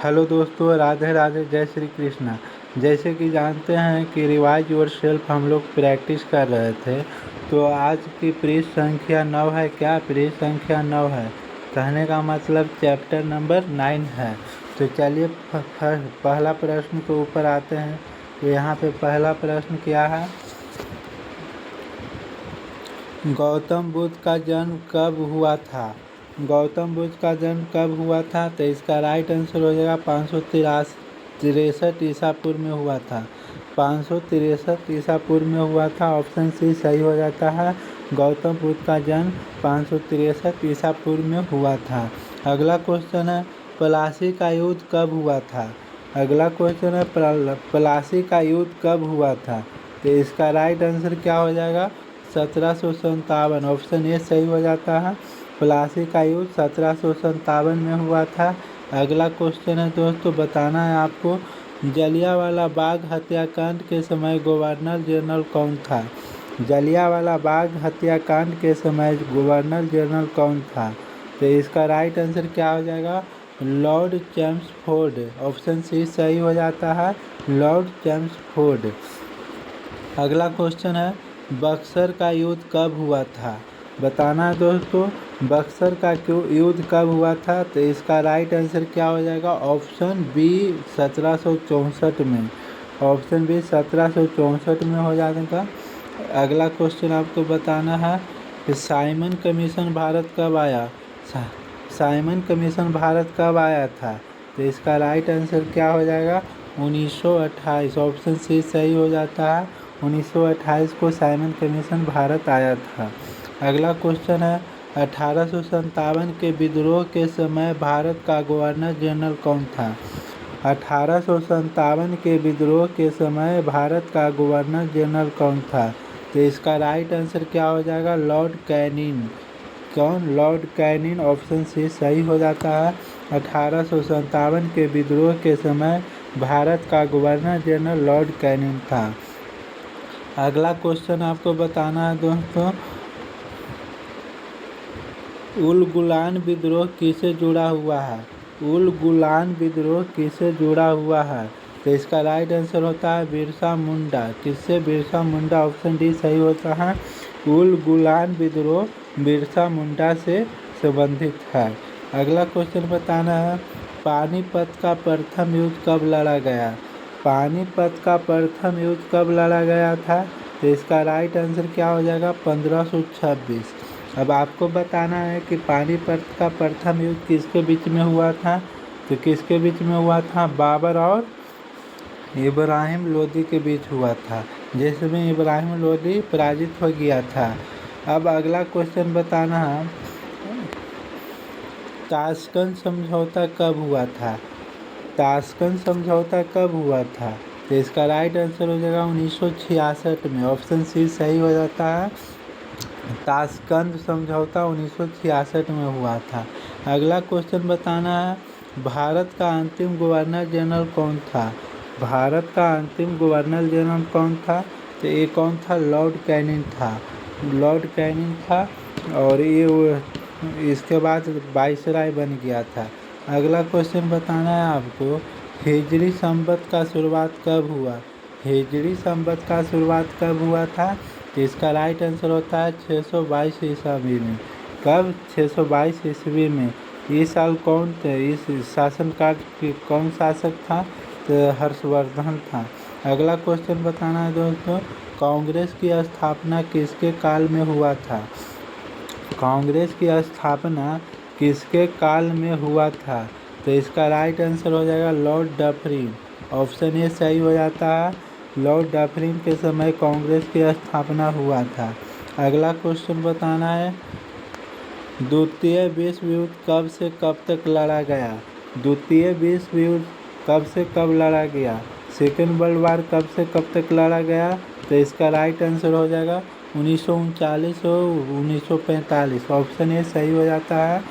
Hello दोस्तों, राधे राधे, जय श्री कृष्णा। जैसे कि जानते हैं कि रिवाइज योर सेल्फ हम लोग प्रैक्टिस कर रहे थे। तो आज की पृष्ठ संख्या 9 है। क्या पृष्ठ संख्या 9 है? कहने का मतलब चैप्टर नंबर 9 है। तो चलिए पहला प्रश्न के ऊपर आते हैं। तो यहाँ पे पहला प्रश्न क्या है? गौतम बुद्ध का जन्म कब हुआ था? गौतम बुद्ध का जन्म कब हुआ था? तो इसका राइट आंसर हो जाएगा 563 ईसा पूर्व में हुआ था। 563 ईसा पूर्व में हुआ था। ऑप्शन सी सही हो जाता है। गौतम बुद्ध का जन्म 563 ईसा पूर्व में हुआ था। अगला क्वेश्चन है, प्लासी का युद्ध कब हुआ था? अगला क्वेश्चन है, प्लासी का युद्ध कब हुआ था? तो इसका राइट आंसर क्या हो जाएगा? 1757। ऑप्शन ए सही हो जाता है। प्लासी का युद्ध 1757 में हुआ था। अगला क्वेश्चन है दोस्तों, बताना है आपको, जलियांवाला बाग हत्याकांड के समय गवर्नर जनरल कौन था? जलियांवाला बाग हत्याकांड के समय गवर्नर जनरल कौन था? तो इसका राइट आंसर क्या हो जाएगा? Lord Chelmsford. ऑप्शन सी सही हो जाता है, लॉर्ड चैम्सफोर्ड। अगला क्वेश्चन है, बक्सर का युद्ध कब हुआ था? बताना है दोस्तों, बक्सर का युद्ध कब हुआ था? तो इसका राइट आंसर क्या हो जाएगा? ऑप्शन बी 1764 में। ऑप्शन बी 1764 में हो जाएगा। अगला क्वेश्चन आपको बताना है कि साइमन कमीशन भारत कब आया? साइमन कमीशन भारत कब आया था? तो इसका राइट आंसर क्या हो जाएगा? 1928। ऑप्शन सी सही हो जाता है। 1928 को साइमन कमीशन भारत आया था। अगला क्वेश्चन है, 1857 के विद्रोह के समय भारत का गवर्नर जनरल कौन था? 1857 के विद्रोह के समय भारत का गवर्नर जनरल कौन था? तो इसका राइट आंसर क्या हो जाएगा? Lord Canning. कौन? Lord Canning. ऑप्शन सी सही हो जाता है। 1857 के विद्रोह के समय भारत का गवर्नर जनरल लॉर्ड कैनिंग था। अगला क्वेश्चन आपको बताना है दोस्तों, उल गुलान विद्रोह किससे जुड़ा हुआ है? उल गुलान विद्रोह किससे जुड़ा हुआ है? तो इसका राइट आंसर होता है बिरसा मुंडा। किससे? बिरसा मुंडा। ऑप्शन डी सही होता है। उल गुलान विद्रोह बिरसा मुंडा से संबंधित है। अगला क्वेश्चन बताना है, पानीपत का प्रथम युद्ध कब लड़ा गया? पानीपत का प्रथम युद्ध कब लड़ा गया था? तो इसका राइट आंसर क्या हो जाएगा? 1526। अब आपको बताना है कि पानीपत का प्रथम युद्ध किसके बीच में हुआ था? तो किसके बीच में हुआ था? बाबर और इब्राहिम लोदी के बीच हुआ था, जिसमें इब्राहिम लोदी पराजित हो गया था। अब अगला क्वेश्चन बताना है, ताशकंद समझौता कब हुआ था? ताशकंद समझौता कब हुआ था? तो इसका राइट आंसर हो जाएगा 1966 में। ऑप्शन सी सही हो जाता है। ताशकंद समझौता 1966 में हुआ था। अगला क्वेश्चन बताना है, भारत का अंतिम गवर्नर जनरल कौन था? भारत का अंतिम गवर्नर जनरल कौन था? तो ये कौन था? लॉर्ड कैनिंग था। लॉर्ड कैनिंग था और ये इसके बाद वाइसराय बन गया था। अगला क्वेश्चन बताना है आपको, हिजरी संवत का शुरुआत कब हुआ? हिजरी संवत का शुरुआत कब हुआ था? तो इसका राइट आंसर होता है 622 ईस्वी में। कब? 622 ईस्वी में। इस साल कौन थे? इस शासनकाल की कौन शासक था? तो हर्षवर्धन था। अगला क्वेश्चन बताना है दोस्तों, कांग्रेस की स्थापना किसके काल में हुआ था? कांग्रेस की स्थापना किसके काल में हुआ था? तो इसका राइट आंसर हो जाएगा लॉर्ड डफरिन। ऑप्शन ए सही हो जाता है। लॉर्ड डफरिन के समय कांग्रेस की स्थापना हुआ था। अगला क्वेश्चन बताना है, द्वितीय विश्व युद्ध कब से कब तक लड़ा गया? द्वितीय विश्व युद्ध कब से कब लड़ा गया? सेकेंड वर्ल्ड वार कब से कब तक लड़ा गया? तो इसका राइट आंसर हो जाएगा 1939 और 1945। ऑप्शन ए सही हो जाता है।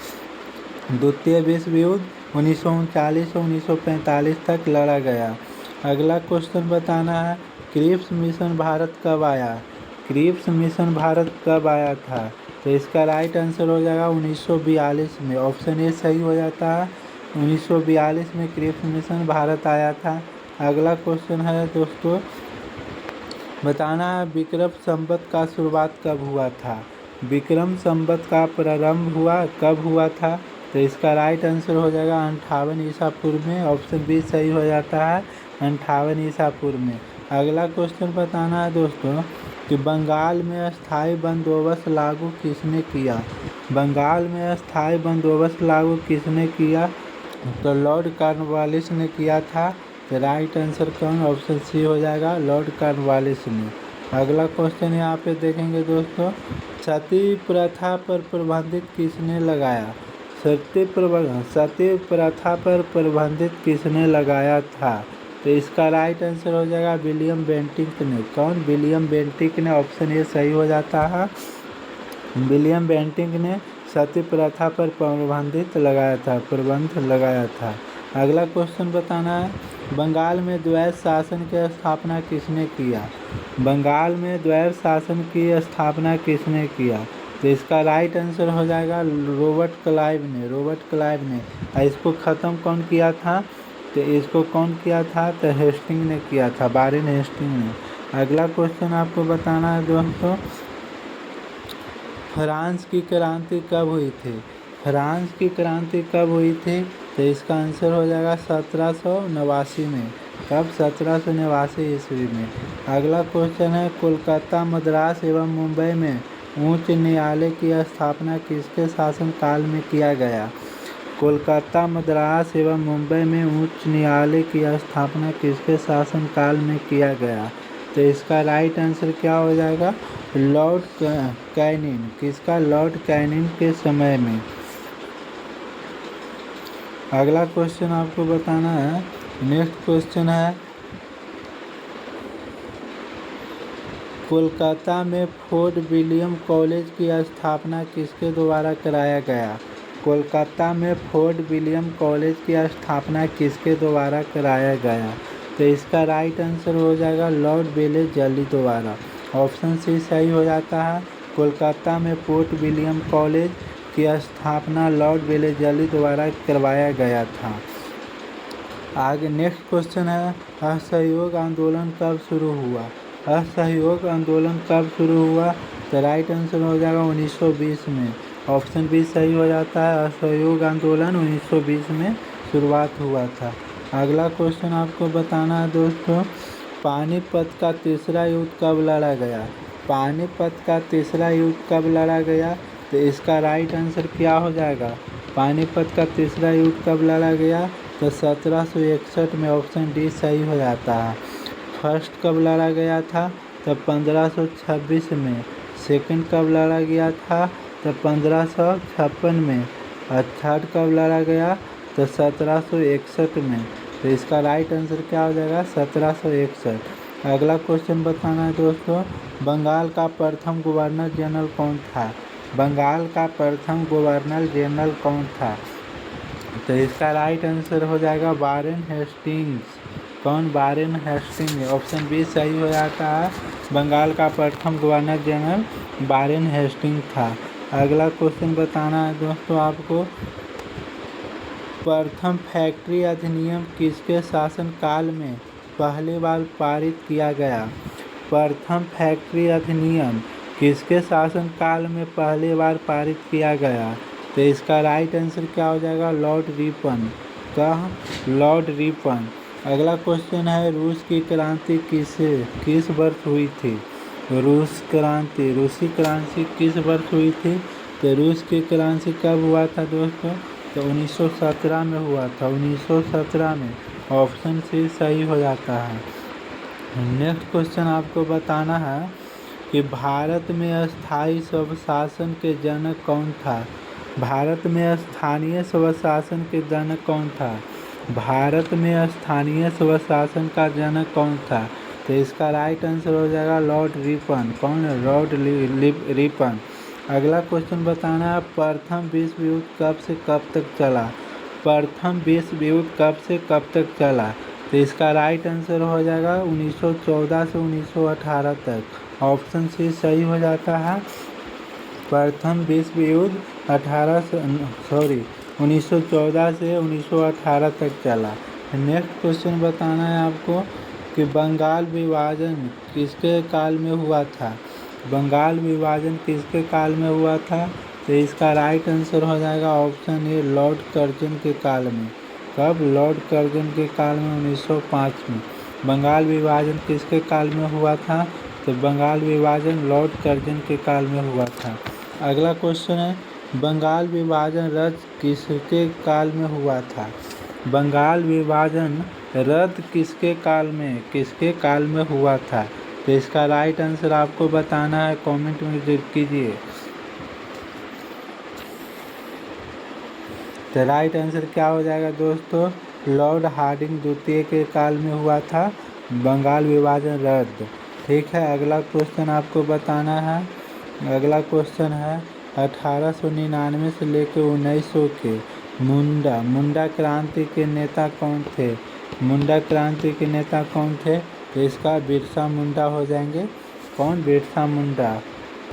द्वितीय विश्व युद्ध 1939 और 1945 तक लड़ा गया। अगला क्वेश्चन बताना है, क्रिप्स मिशन भारत कब आया? क्रिप्स मिशन भारत कब आया था? तो इसका राइट आंसर हो जाएगा 1942 में। ऑप्शन ए सही हो जाता है। 1942 में क्रिप्स मिशन भारत आया था। अगला क्वेश्चन है दोस्तों, बताना है विक्रम संवत का शुरुआत कब हुआ था। विक्रम संवत का प्रारंभ कब हुआ था, तो इसका राइट आंसर हो जाएगा 58 ईसा पूर्व में। ऑप्शन बी सही हो जाता है, 58 ईसा पूर्व में। अगला क्वेश्चन बताना है दोस्तों कि बंगाल में अस्थायी बंदोबस्त लागू किसने किया। बंगाल में अस्थायी बंदोबस्त लागू किसने किया, तो लॉर्ड कॉर्नवालिस ने किया था। तो राइट आंसर कौन, ऑप्शन सी हो जाएगा, लॉर्ड कॉर्नवालिस ने। अगला क्वेश्चन यहाँ पे देखेंगे दोस्तों, सती प्रथा पर प्रतिबंध किसने लगाया। सती प्रथा पर प्रतिबंध किसने लगाया था, तो इसका राइट आंसर हो जाएगा विलियम बेंटिक ने। कौन, विलियम बेंटिक ने। ऑप्शन ए सही हो जाता है, विलियम बेंटिक ने सती प्रथा पर प्रतिबंध लगाया था। अगला क्वेश्चन बताना है, बंगाल में द्वैत शासन की स्थापना किसने किया। बंगाल में द्वैत शासन की स्थापना किसने किया, तो इसका राइट आंसर हो जाएगा रॉबर्ट क्लाइव ने। और इसको ख़त्म कौन किया था, तो इसको कौन किया था, तो हेस्टिंग ने किया था, वारेन हेस्टिंग ने। अगला क्वेश्चन आपको बताना है दोस्तों, फ्रांस की क्रांति कब हुई थी। फ्रांस की क्रांति कब हुई थी, तो इसका आंसर हो जाएगा 1789 में। कब, 1789 ईस्वी में। अगला क्वेश्चन है, कोलकाता, मद्रास एवं मुंबई में उच्च न्यायालय की स्थापना किसके शासनकाल में किया गया। कोलकाता, मद्रास एवं मुंबई में उच्च न्यायालय की स्थापना किसके शासनकाल में किया गया, तो इसका राइट आंसर क्या हो जाएगा, लॉर्ड कैनिंग। किसका, लॉर्ड कैनिंग के समय में। अगला क्वेश्चन आपको बताना है, नेक्स्ट क्वेश्चन है, कोलकाता में फोर्ट विलियम कॉलेज की स्थापना किसके द्वारा कराया गया। कोलकाता में फोर्ट विलियम कॉलेज की स्थापना किसके द्वारा कराया गया, तो इसका राइट आंसर हो जाएगा लॉर्ड वेलेज़ली द्वारा। ऑप्शन सी सही हो जाता है, कोलकाता में फोर्ट विलियम कॉलेज की स्थापना लॉर्ड वेलेज़ली द्वारा करवाया गया था। आगे नेक्स्ट क्वेश्चन है, असहयोग आंदोलन कब शुरू हुआ। असहयोग आंदोलन कब शुरू हुआ, तो राइट आंसर हो जाएगा 1920 में। ऑप्शन बी सही हो जाता है, असहयोग आंदोलन 1920 में शुरुआत हुआ था। अगला क्वेश्चन आपको बताना है दोस्तों, पानीपत का तीसरा युद्ध कब लड़ा गया। पानीपत का तीसरा युद्ध कब लड़ा गया, तो इसका राइट आंसर क्या हो जाएगा, पानीपत का तीसरा युद्ध कब लड़ा गया, तो 1761 में। ऑप्शन डी सही हो जाता है। फर्स्ट कब लड़ा गया था, तो 1526 में। सेकंड कब लड़ा गया था, तो 1556 में। और थर्ड कब लड़ा गया, तो 1761 में। तो इसका राइट आंसर क्या हो जाएगा, 1761। अगला क्वेश्चन बताना है दोस्तों, बंगाल का प्रथम गवर्नर जनरल कौन था। बंगाल का प्रथम गवर्नर जनरल कौन था, तो इसका राइट आंसर हो जाएगा वारेन हेस्टिंग्स। कौन, वारेन हेस्टिंग्स। ऑप्शन बी सही हो जाता है, बंगाल का प्रथम गवर्नर जनरल वारेन हेस्टिंग्स था। अगला क्वेश्चन बताना है दोस्तों आपको, प्रथम फैक्ट्री अधिनियम किसके शासनकाल में पहली बार पारित किया गया। प्रथम फैक्ट्री अधिनियम किसके शासनकाल में पहली बार पारित किया गया, तो इसका राइट आंसर क्या हो जाएगा, लॉर्ड रिपन का, लॉर्ड रिपन। अगला क्वेश्चन है, रूस की क्रांति किस वर्ष हुई थी। रूसी क्रांति किस वर्ष हुई थी, तो रूस की क्रांति कब हुआ था दोस्तों, तो 1917 में हुआ था, 1917 में। ऑप्शन सी सही हो जाता है। नेक्स्ट क्वेश्चन आपको बताना है कि भारत में स्थायी स्वशासन के जनक कौन था। भारत में स्थानीय स्वशासन के जनक कौन था। भारत में स्थानीय स्वशासन का जनक कौन था, तो इसका राइट आंसर हो जाएगा लॉर्ड रिपन। कौन, लॉर्ड रिपन। अगला क्वेश्चन बताना है, प्रथम विश्व युद्ध कब से कब तक चला। प्रथम विश्व युद्ध कब से कब तक चला, तो इसका राइट आंसर हो जाएगा 1914 से 1918 तक। ऑप्शन सी सही हो जाता है, प्रथम विश्व युद्ध 1914 से 1918 तक चला। नेक्स्ट क्वेश्चन बताना है आपको कि बंगाल विभाजन किसके काल में हुआ था। बंगाल विभाजन किसके काल में हुआ था, तो इसका राइट आंसर हो जाएगा ऑप्शन ए लॉर्ड कर्जन के काल में। कब? लॉर्ड कर्जन के काल में 1905 में। बंगाल विभाजन किसके काल में हुआ था, तो बंगाल विभाजन लॉर्ड कर्जन के काल में हुआ था। अगला क्वेश्चन है बंगाल विभाजन रद्द किसके काल में हुआ था। बंगाल विभाजन रद्द किसके काल में हुआ था, तो इसका राइट आंसर आपको बताना है, कमेंट में कीजिए। तो राइट आंसर क्या हो जाएगा दोस्तों, लॉर्ड हार्डिंग द्वितीय के काल में हुआ था बंगाल विभाजन रद्द। ठीक है, अगला क्वेश्चन आपको बताना है। अगला क्वेश्चन है 1899 से लेकर 1900 के मुंडा क्रांति के नेता कौन थे। मुंडा क्रांति के नेता कौन थे, तो इसका बिरसा मुंडा हो जाएंगे। कौन? बिरसा मुंडा।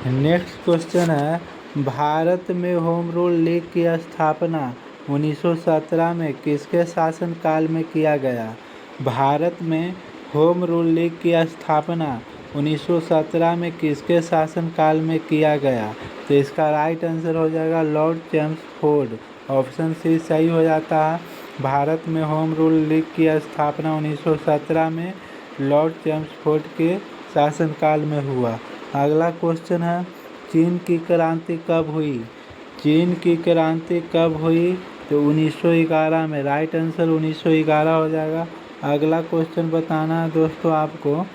नेक्स्ट क्वेश्चन है भारत में होम रूल लीग की स्थापना 1917 में किसके शासनकाल में किया गया। भारत में होम रूल लीग की स्थापना 1917 में किसके शासनकाल में किया गया, तो इसका राइट आंसर हो जाएगा लॉर्ड चेम्सफोर्ड। ऑप्शन सी सही हो जाता है। भारत में होम रूल लीग की स्थापना 1917 में लॉर्ड चेम्सफोर्ड के शासनकाल में हुआ। अगला क्वेश्चन है चीन की क्रांति कब हुई। चीन की क्रांति कब हुई, तो 1911 में। राइट आंसर 1911 हो जाएगा। अगला क्वेश्चन बताना है दोस्तों आपको,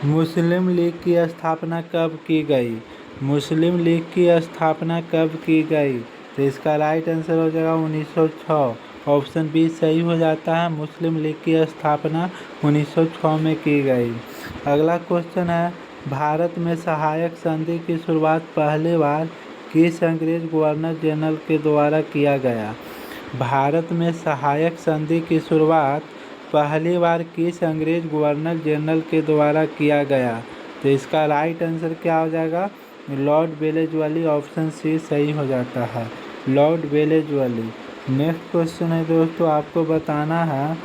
मुस्लिम लीग की स्थापना कब की गई। मुस्लिम लीग की स्थापना कब की गई, तो इसका राइट आंसर हो जाएगा 1906। ऑप्शन बी सही हो जाता है, मुस्लिम लीग की स्थापना 1906 में की गई। अगला क्वेश्चन है भारत में सहायक संधि की शुरुआत पहली बार किस अंग्रेज गवर्नर जनरल के द्वारा किया गया। भारत में सहायक संधि की शुरुआत पहली बार किस अंग्रेज गवर्नर जनरल के द्वारा किया गया, तो इसका राइट आंसर क्या हो जाएगा, लॉर्ड वेलेस्ली। ऑप्शन सी सही हो जाता है, लॉर्ड वेलेस्ली। नेक्स्ट क्वेश्चन है दोस्तों आपको बताना है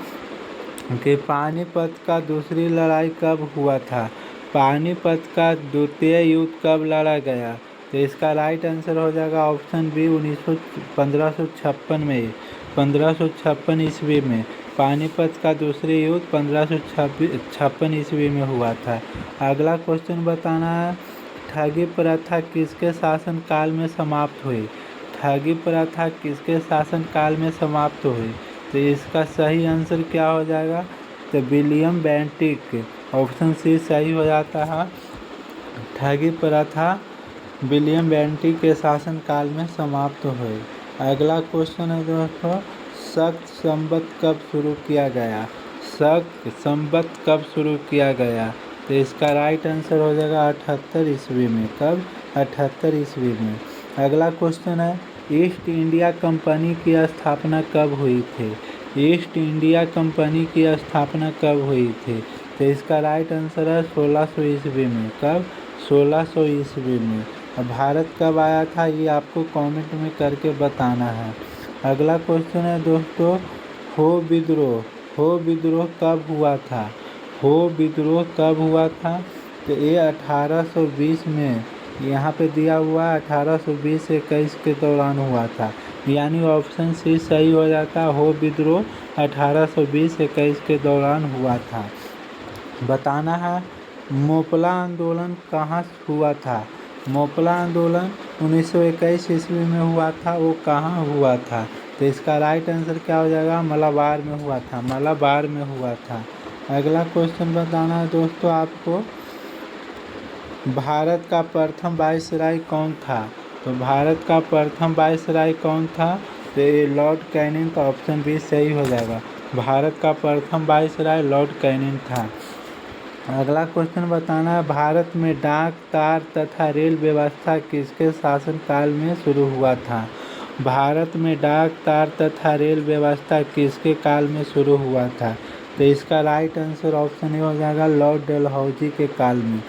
कि पानीपत का दूसरी लड़ाई कब हुआ था। पानीपत का द्वितीय युद्ध कब लड़ा गया, तो इसका राइट आंसर हो जाएगा ऑप्शन बी 1556 में। 1556 ईस्वी में पानीपत का दूसरी युद्ध 1556 ईस्वी में हुआ था। अगला क्वेश्चन बताना है ठगी प्रथा किसके शासनकाल में समाप्त हुई। ठगी प्रथा किसके शासनकाल में समाप्त हुई, तो इसका सही आंसर क्या हो जाएगा, तो विलियम बेंटिक। ऑप्शन सी सही हो जाता है। ठगी प्रथा विलियम बेंटिक के शासनकाल में समाप्त हुई। अगला क्वेश्चन है दोस्तों शक संवत कब शुरू किया गया। शक संवत कब शुरू किया गया, तो इसका राइट आंसर हो जाएगा 78 ईस्वी में। कब? 78 ईस्वी में। अगला क्वेश्चन है ईस्ट इंडिया कंपनी की स्थापना कब हुई थी। ईस्ट इंडिया कंपनी की स्थापना कब हुई थी, तो इसका राइट आंसर है 1600 ईस्वी में। कब? 1600 ईस्वी में। अब भारत कब आया था ये आपको कमेंट में करके बताना है। अगला क्वेश्चन है दोस्तों हो विद्रोह कब हुआ था। हो विद्रोह कब हुआ था, तो ये 1820 में यहाँ पे दिया हुआ 1820 से 21 के दौरान हुआ था, यानी ऑप्शन सी सही हो जाता। हो विद्रोह 1820 से 21 के दौरान हुआ था। बताना है मोपला आंदोलन कहाँ हुआ था। मोपला आंदोलन 1921 ईस्वी में हुआ था, वो कहाँ हुआ था, तो इसका राइट आंसर क्या हो जाएगा, मलाबार में हुआ था। मलाबार में हुआ था। अगला क्वेश्चन बताना है दोस्तों आपको भारत का प्रथम वायसराय कौन था। तो भारत का प्रथम वायसराय कौन था, तो ये लॉर्ड कैनिंग का ऑप्शन बी सही हो जाएगा। भारत का प्रथम वायसराय लॉर्ड कैनिंग था। अगला क्वेश्चन बताना है भारत में डाक तार तथा रेल व्यवस्था किसके शासनकाल में शुरू हुआ था। भारत में डाक तार तथा रेल व्यवस्था किसके काल में शुरू हुआ था, तो इसका राइट आंसर ऑप्शन ए हो जाएगा लॉर्ड डलहौजी के काल में।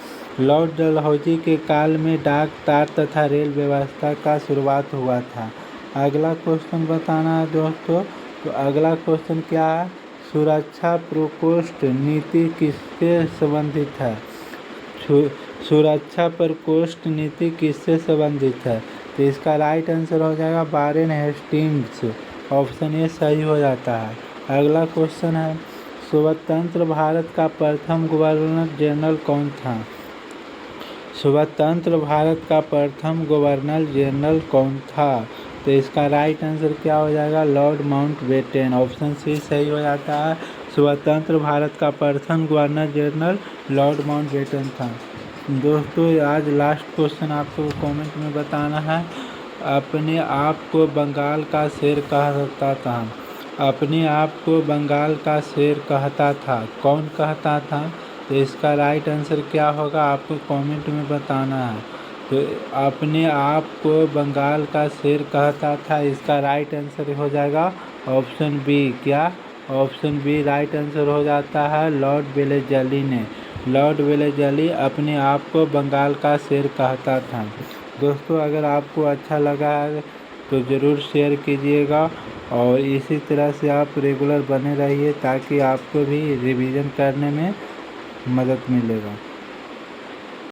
लॉर्ड डलहौजी के काल में डाक तार तथा रेल व्यवस्था का शुरुआत हुआ था। अगला क्वेश्चन बताना है दोस्तों। तो अगला क्वेश्चन क्या है? सुरक्षा प्रकोष्ठ नीति किससे संबंधित है? सुरक्षा प्रकोष्ठ नीति किससे संबंधित है? तो इसका राइट आंसर हो जाएगा वारेन हेस्टिंग्स। ऑप्शन ए सही हो जाता है। अगला क्वेश्चन है, स्वतंत्र भारत का प्रथम गवर्नर जनरल कौन था? स्वतंत्र भारत का प्रथम गवर्नर जनरल कौन था? तो इसका राइट आंसर क्या हो जाएगा? Lord Mountbatten. ऑप्शन सी सही हो जाता है। स्वतंत्र भारत का प्रथम गवर्नर जनरल लॉर्ड माउंटबेटन था। दोस्तों आज लास्ट क्वेश्चन आपको कमेंट में बताना है। अपने आप को बंगाल का शेर कहता था। अपने आप को बंगाल का शेर कहता था, कौन कहता था? तो इसका राइट आंसर क्या होगा आपको कमेंट में बताना है। तो अपने आप को बंगाल का शेर कहता था, इसका राइट आंसर हो जाएगा ऑप्शन बी। क्या? ऑप्शन बी राइट आंसर हो जाता है। लॉर्ड वेलेस्ली ने, लॉर्ड वेलेस्ली अपने आप को बंगाल का शेर कहता था। दोस्तों अगर आपको अच्छा लगा है तो ज़रूर शेयर कीजिएगा और इसी तरह से आप रेगुलर बने रहिए ताकि आपको भी रिवीजन करने में मदद मिलेगा।